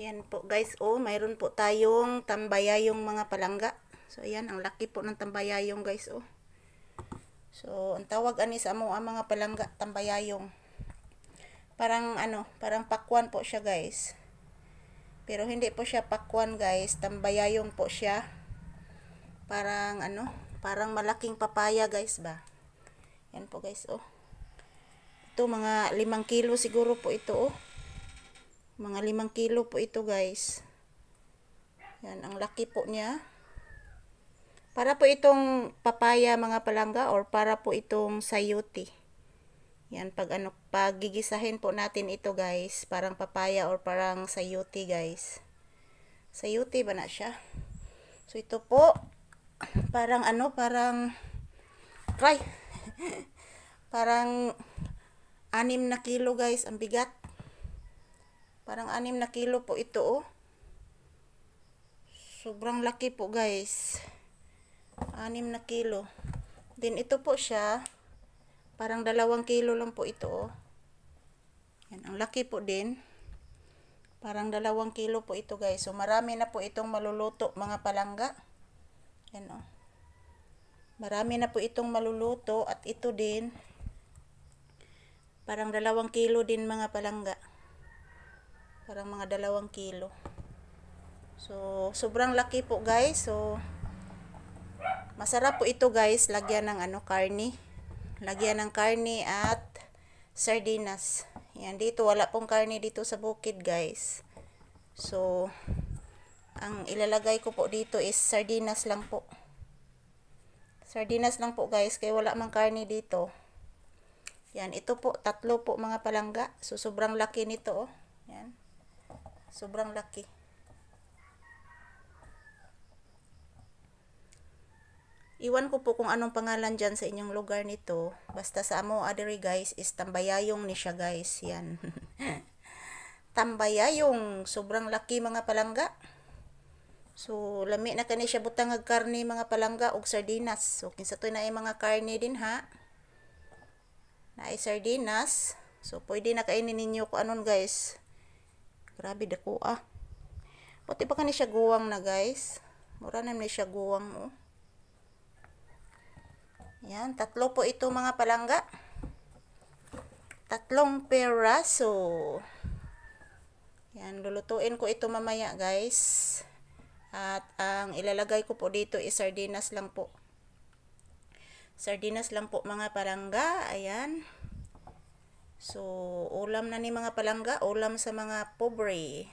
Yan po guys, oh, mayroon po tayong tambayayong mga palangga. So ayan, ang laki po ng tambayayong guys, oh. So ang tawag ani sa amo ang mga palangga, tambayayong. Parang ano, parang pakwan po siya guys. Pero hindi po siya pakwan guys, tambayayong po siya. Parang ano, parang malaking papaya guys ba. Yan po guys, oh. Ito mga 5 kilo siguro po ito, oh. Mga 5 kilo po ito guys. Yan, ang laki po niya. Para po itong papaya mga palangga or para po itong sayuti. Yan, pag gigisahin po natin ito guys, parang papaya or parang sayuti guys. Sayuti ba na siya? So ito po, parang parang try. Parang 6 na kilo guys, ang bigat. Parang 6 na kilo po ito, oh. Sobrang laki po guys. 6 na kilo. Then ito po siya, parang 2 kilo lang po ito, oh. Yan, ang laki po din. Parang 2 kilo po ito guys. So marami na po itong maluluto mga palangga. Yan, oh. Marami na po itong maluluto at ito din parang 2 kilo din mga palangga. Parang mga 2 kilo. So sobrang laki po guys. So masarap po ito guys, lagyan ng karne. Lagyan ng karne at sardinas. Yan, dito wala pong karne dito sa bukid guys. So ang ilalagay ko po dito is sardinas lang po. Sardinas lang po guys, kaya wala mang karne dito. Yan, ito po, 3 po mga palangga. So sobrang laki nito, oh. Yan. Sobrang laki. Iwan ko po kung anong pangalan dyan sa inyong lugar nito. Basta sa amo adiri guys is tambayayong ni siya guys. Yan. Tambayayong. Sobrang laki mga palangga. So lami na kani siya butang ng karne mga palangga og sardinas. So kinsa to na ay mga karne din ha. Na ay sardinas. So pwede na kainin ninyo ko anon guys. Grabe dako ah. Pati pa kani siya guwang na guys. Mura na siya guwang, oh. Yan, 3 po ito mga palangga. 3 peraso. Yan, lulutuin ko ito mamaya guys. At ang ilalagay ko po dito is sardinas lang po. Sardinas lang po mga palangga. Ayan. So, ulam na ni mga palangga. Ulam sa mga pobre.